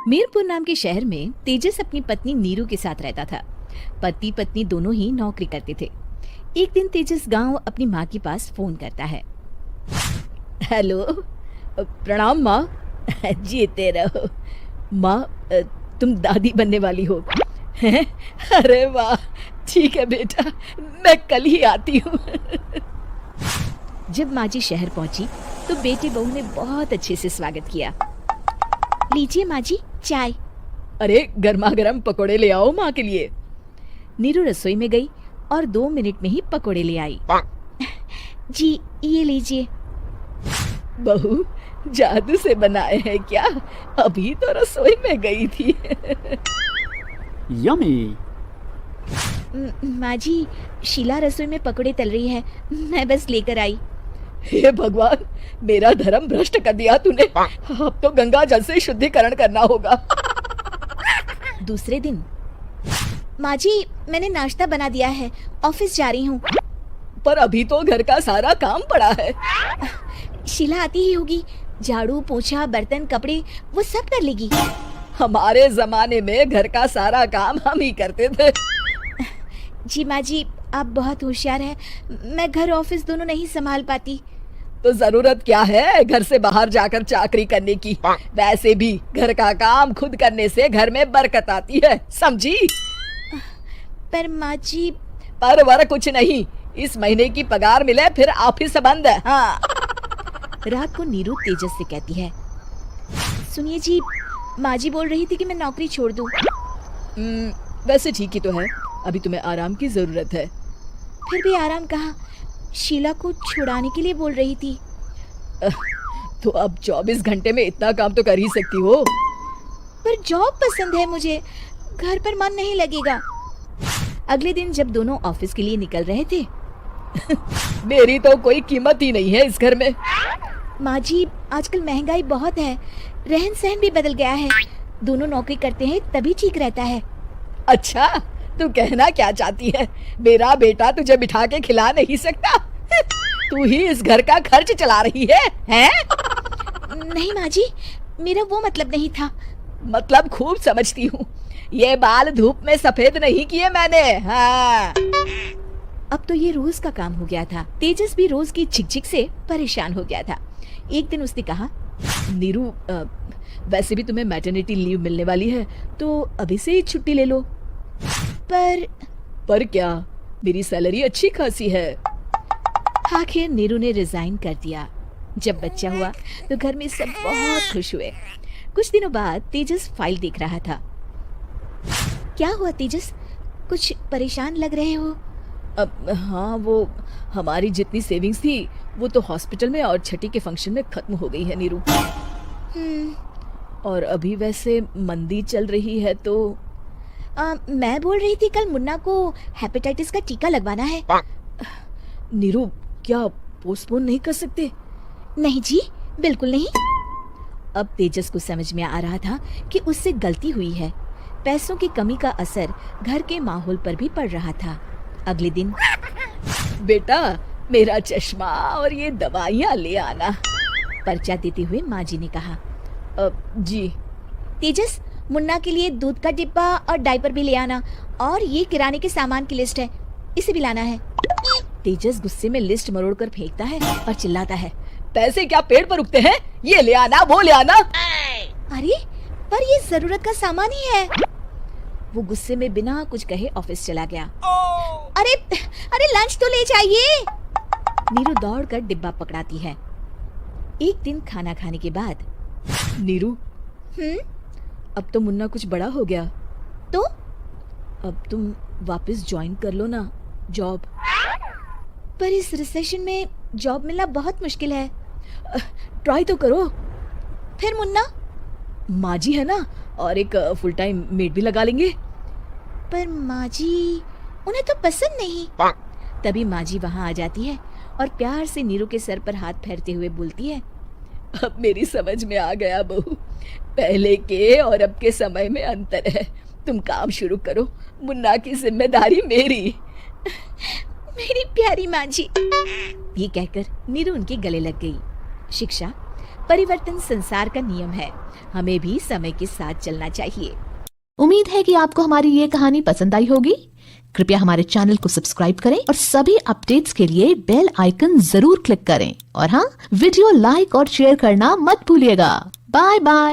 मीरपुर नाम के शहर में तेजस अपनी पत्नी नीरू के साथ रहता था। पति पत्नी दोनों ही नौकरी करते थे। एक दिन तेजस गांव अपनी माँ के पास फोन करता है। हेलो, प्रणाम माँ। जीते रहो माँ, तुम दादी बनने वाली हो। अरे वाह, ठीक है बेटा, मैं कल ही आती हूँ। जब माँ जी शहर पहुंची तो बेटे बहू ने बहुत अच्छे से स्वागत किया। लीजिए माँ जी चाय। अरे गर्मा गर्म पकोड़े ले आओ माँ के लिए। नीरू रसोई में गई और 2 मिनट में ही पकोड़े ले आई। जी ये लीजिए। बहू जादू से बनाए हैं क्या? अभी तो रसोई में गई थी। यम्मी। माँ जी, शीला रसोई में पकोड़े तल रही है, मैं बस लेकर आई। हे भगवान, मेरा धर्म भ्रष्ट कर दिया तूने। अब तो गंगा जल से शुद्धिकरण करना होगा। दूसरे दिन, माँ जी मैंने नाश्ता बना दिया है, ऑफिस जा रही हूँ। पर अभी तो घर का सारा काम पड़ा है। शीला आती ही होगी, झाड़ू पोछा बर्तन कपड़े वो सब कर लेगी। हमारे जमाने में घर का सारा काम हम ही करते थे। जी माँ जी, आप बहुत होशियार हैं, मैं घर ऑफिस दोनों नहीं संभाल पाती। तो जरूरत क्या है घर से बाहर जाकर चाकरी करने की? वैसे भी घर का काम खुद करने से घर में बरकत आती है, समझी? पर माँ जी। पर वर कुछ नहीं, इस महीने की पगार मिले फिर ऑफिस बंद है। हाँ। रात को नीरू तेजस से कहती है, सुनिए जी, माँ जी बोल रही थी कि मैं नौकरी छोड़ दूं। वैसे ठीक ही तो है, अभी तुम्हें आराम की जरूरत है। फिर भी आराम कहाँ, शीला को छुड़ाने के लिए बोल रही थी। तो अब 24 घंटे में इतना काम तो कर ही सकती हो। पर जॉब पसंद है मुझे, घर पर मन नहीं लगेगा। अगले दिन जब दोनों ऑफिस के लिए निकल रहे थे, मेरी तो कोई कीमत ही नहीं है इस घर में। माँ जी आजकल महंगाई बहुत है, रहन सहन भी बदल गया है, दोनों नौकरी करते हैं तभी ठीक रहता है। अच्छा, तू कहना क्या चाहती है? मेरा बेटा तुझे बिठा के खिला नहीं सकता? तू ही इस घर का खर्च चला रही है, हैं? नहीं माँ जी, मेरा वो मतलब नहीं था। मतलब खूब समझती हूँ, ये बाल धूप में सफेद नहीं किए मैंने। हाँ। अब तो ये रोज का काम हो गया था। तेजस भी रोज की झिकझिक से परेशान हो गया था। एक दिन उसने कहा, नीरू, वैसे भी तुम्हें मैटरनिटी लीव मिलने वाली है, तो अभी से ही छुट्टी ले लो। पर क्या, मेरी सैलरी अच्छी खासी है। आखिर नीरू ने रिजाइन कर दिया। जब बच्चा हुआ तो घर में सब बहुत खुश हुए। कुछ दिनों बाद तेजस फाइल देख रहा था। क्या हुआ तेजस, कुछ परेशान लग रहे हो? हाँ, वो हमारी जितनी सेविंग्स थी वो तो हॉस्पिटल में और छठी के फंक्शन में खत्म हो गई है नीरू। और अभी वैसे मंदी चल रही है तो मैं बोल रही थी कल मुन्ना को हेपेटाइटिस का टीका लगवाना है। नीरू, क्या पोस्टपोन नहीं कर सकते? नहीं जी, बिल्कुल नहीं। अब तेजस को समझ में आ रहा था कि उससे गलती हुई है। पैसों की कमी का असर घर के माहौल पर भी पड़ रहा था। अगले दिन, बेटा मेरा चश्मा और ये दवाइयाँ ले आना, पर्चा देते हुए माँ जी ने कहा। जी। तेजस, मुन्ना के लिए दूध का डिब्बा और डायपर भी ले आना, और ये किराने के सामान की लिस्ट है, इसे भी लाना है। तेजस गुस्से में लिस्ट मरोड़ कर फेंकता है और चिल्लाता है, पैसे क्या पेड़ पर उगते हैं? ये ले आना, वो ले आना। अरे पर ये जरूरत का सामान ही है। वो गुस्से में बिना कुछ कहे ऑफिस चला गया। अरे अरे लंच तो ले जाइए। नीरू दौड़कर डिब्बा पकड़ाती है। एक दिन खाना खाने के बाद, नीरू, अब तो मुन्ना कुछ बड़ा हो गया, तो अब तुम वापस ज्वाइन कर लो ना जॉब। पर इस रिसेशन में जॉब मिलना बहुत मुश्किल है। ट्राई तो करो। फिर मुन्ना? माँ जी है ना, और एक फुल टाइम मेड भी लगा लेंगे। पर माँ जी, उन्हें तो पसंद नहीं। तभी माँ जी वहाँ आ जाती है और प्यार से नीरू के सर पर हाथ फेरते हुए बोलती है, अब मेरी समझ में आ गया बहू, पहले के और अब के समय में अंतर है। तुम काम शुरू करो, मुन्ना की जिम्मेदारी मेरी। मेरी प्यारी माँ जी। ये कहकर नीरू उनके गले लग गई। शिक्षा, परिवर्तन संसार का नियम है, हमें भी समय के साथ चलना चाहिए। उम्मीद है कि आपको हमारी ये कहानी पसंद आई होगी। कृपया हमारे चैनल को सब्सक्राइब करें और सभी अपडेट्स के लिए बेल आइकन जरूर क्लिक करें। और हाँ, वीडियो लाइक और शेयर करना मत भूलिएगा। Bye bye.